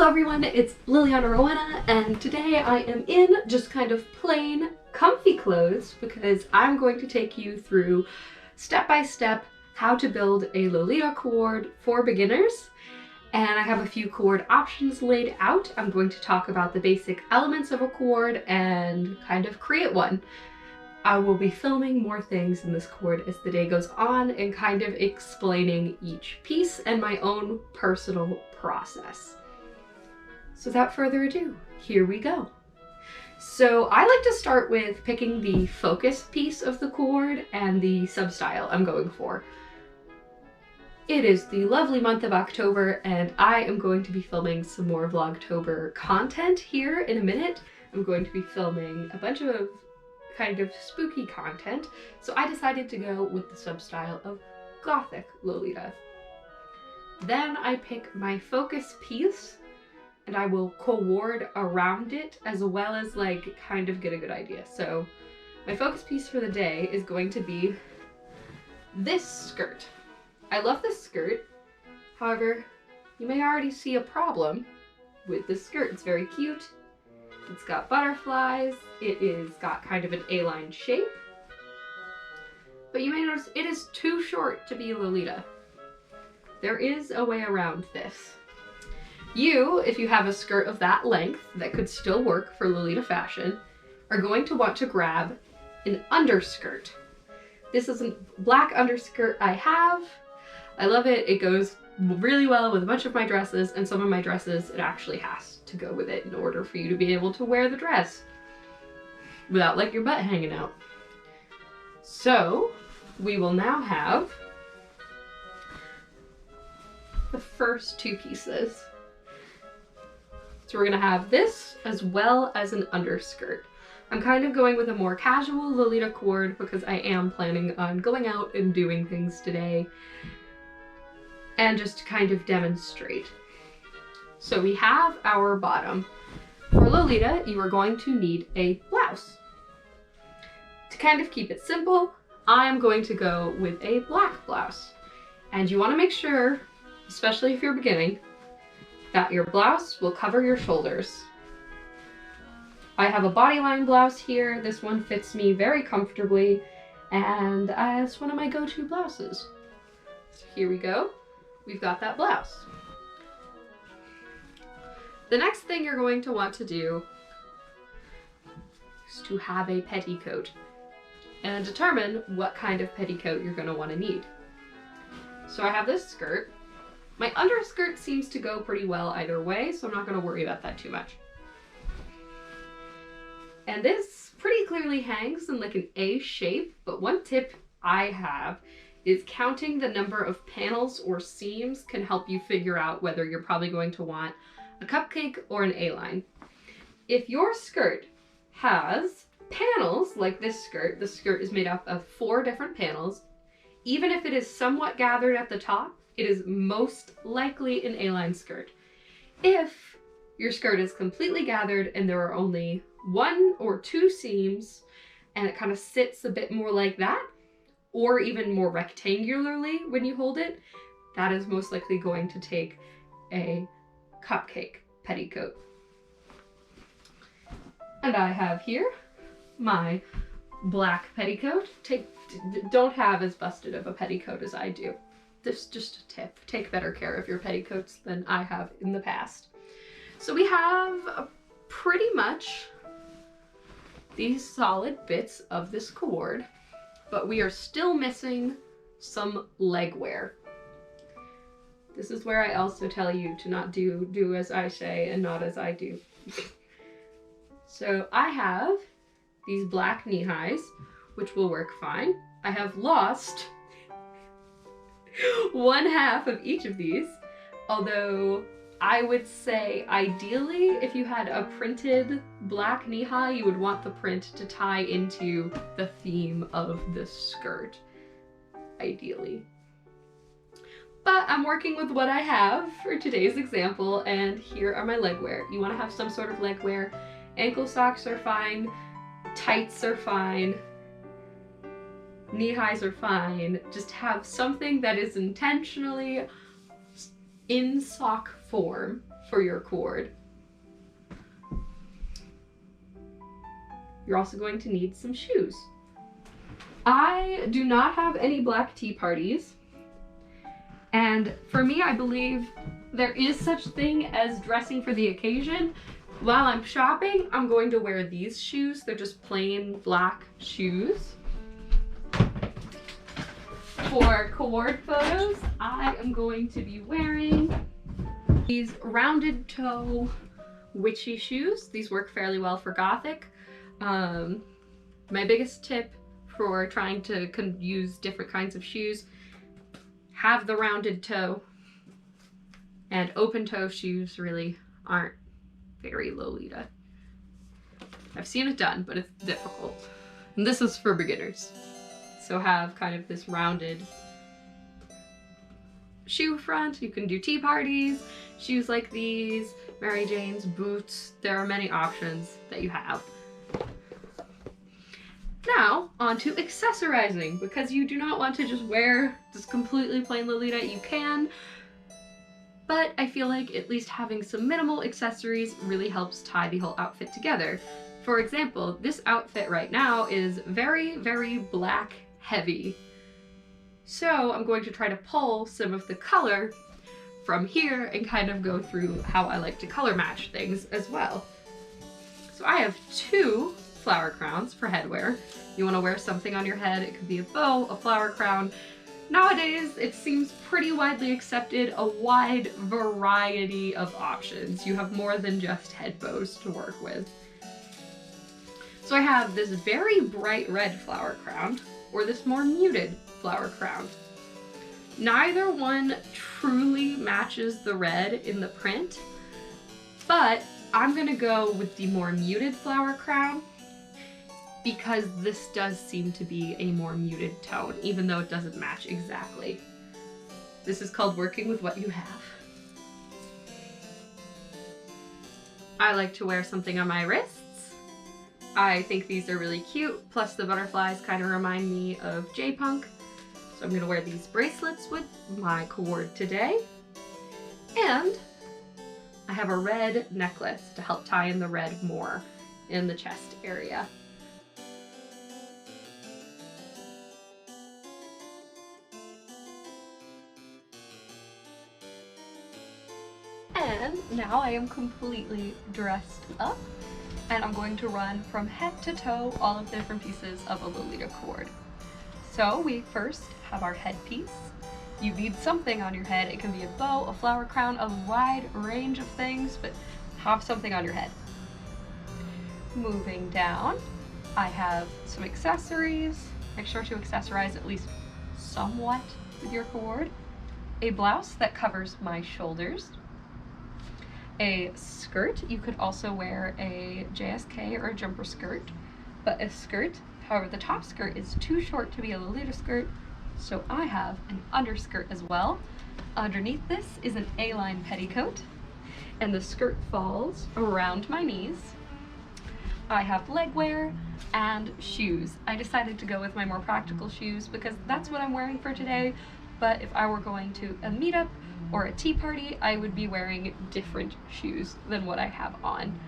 everyone, it's Liliana Rowena, and today I am in just kind of plain, comfy clothes because I'm going to take you through step-by-step how to build a Lolita Coord for beginners. And I have a few cord options laid out. I'm going to talk about the basic elements of a cord and kind of create one. I will be filming more things in this cord as the day goes on and kind of explaining each piece and my own personal process. So without further ado, here we go. So I like to start with picking the focus piece of the cord and the substyle I'm going for. It is the lovely month of October and I am going to be filming some more Vlogtober content here in a minute. I'm going to be filming a bunch of kind of spooky content, so I decided to go with the substyle of Gothic Lolita. Then I pick my focus piece and I will cord around it as well as like kind of get a good idea. So my focus piece for the day is going to be this skirt. I love this skirt, however, you may already see a problem with this skirt. It's very cute. It's got butterflies. It is got kind of an A-line shape. But you may notice it is too short to be Lolita. There is a way around this. You, if you have a skirt of that length that could still work for Lolita fashion, are going to want to grab an underskirt. This is a black underskirt I have. I love it. It goes really well with a bunch of my dresses, and some of my dresses it actually has to go with it in order for you to be able to wear the dress without like your butt hanging out. So we will now have the first two pieces. So we're gonna have this as well as an underskirt. I'm kind of going with a more casual Lolita Coord because I am planning on going out and doing things today and just to kind of demonstrate. So we have our bottom. For Lolita, you are going to need a blouse. To kind of keep it simple, I'm going to go with a black blouse. And you want to make sure, especially if you're beginning, that your blouse will cover your shoulders. I have a bodyline blouse here. This one fits me very comfortably, and it's one of my go-to blouses. So here we go. We've got that blouse. The next thing you're going to want to do is to have a petticoat and determine what kind of petticoat you're going to want to need. So I have this skirt. My underskirt seems to go pretty well either way, so I'm not going to worry about that too much. And this pretty clearly hangs in like an A shape, but one tip I have is counting the number of panels or seams can help you figure out whether you're probably going to want a cupcake or an A-line. If your skirt has panels like this skirt, the skirt is made up of 4 different panels, even if it is somewhat gathered at the top, it is most likely an A-line skirt. If your skirt is completely gathered and there are only 1 or 2 seams and it kind of sits a bit more like that, or even more rectangularly when you hold it, that is most likely going to take a cupcake petticoat. And I have here my black petticoat. Don't have as busted of a petticoat as I do. This is just a tip. Take better care of your petticoats than I have in the past. So we have pretty much these solid bits of this cord, but we are still missing some leg wear. This is where I also tell you to not do as I say and not as I do. So I have these black knee highs, which will work fine. I have lost 1/2 of each of these, although I would say ideally if you had a printed black knee high, you would want the print to tie into the theme of the skirt, ideally. But I'm working with what I have for today's example, and here are my leg wear. You want to have some sort of leg wear. Ankle socks are fine, tights are fine, knee highs are fine. Just have something that is intentionally in sock form for your cord. You're also going to need some shoes. I do not have any black tea parties, and for me, I believe there is such thing as dressing for the occasion. While I'm shopping, I'm going to wear these shoes. They're just plain black shoes. For Coord photos, I am going to be wearing these rounded toe witchy shoes. These work fairly well for Gothic. My biggest tip for trying to use different kinds of shoes, have the rounded toe, and open toe shoes really aren't very Lolita. I've seen it done, but it's difficult. And this is for beginners. So have kind of this rounded shoe front. You can do tea parties, shoes like these, Mary Jane's, boots. There are many options that you have. Now, on to accessorizing. Because you do not want to just wear this completely plain Lolita, you can. But I feel like at least having some minimal accessories really helps tie the whole outfit together. For example, this outfit right now is very, very black heavy. So I'm going to try to pull some of the color from here and kind of go through how I like to color match things as well. So I have 2 flower crowns for headwear. You want to wear something on your head, it could be a bow, a flower crown. Nowadays, it seems pretty widely accepted, a wide variety of options. You have more than just head bows to work with. So I have this very bright red flower crown, or this more muted flower crown. Neither one truly matches the red in the print, but I'm gonna go with the more muted flower crown because this does seem to be a more muted tone, even though it doesn't match exactly. This is called working with what you have. I like to wear something on my wrists. I think these are really cute, plus the butterflies kind of remind me of J-Punk. So I'm gonna wear these bracelets with my Coord today. And I have a red necklace to help tie in the red more in the chest area. And now I am completely dressed up, and I'm going to run from head to toe all of the different pieces of a Lolita Coord. So we first have our headpiece. You need something on your head. It can be a bow, a flower crown, a wide range of things, but have something on your head. Moving down, I have some accessories. Make sure to accessorize at least somewhat with your Coord. A blouse that covers my shoulders. A skirt. You could also wear a JSK or a jumper skirt, but a skirt. However, the top skirt is too short to be a Lolita skirt, so I have an underskirt as well. Underneath this is an A-line petticoat, and the skirt falls around my knees. I have leg wear and shoes. I decided to go with my more practical shoes because that's what I'm wearing for today, but if I were going to a meetup or a tea party, I would be wearing different shoes than what I have on.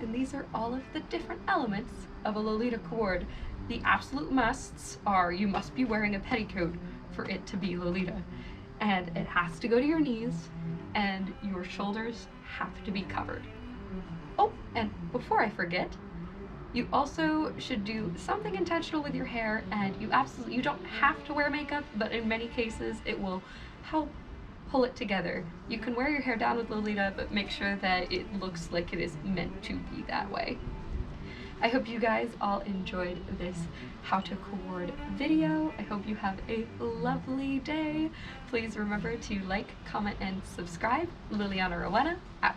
And these are all of the different elements of a Lolita Coord. The absolute musts are you must be wearing a petticoat for it to be Lolita. And it has to go to your knees, and your shoulders have to be covered. Oh, and before I forget, you also should do something intentional with your hair, and you don't have to wear makeup, but in many cases it will help pull it together. You can wear your hair down with Lolita, but make sure that it looks like it is meant to be that way. I hope you guys all enjoyed this how to Coord video. I hope you have a lovely day. Please remember to like, comment, and subscribe. Liliana Rowena out.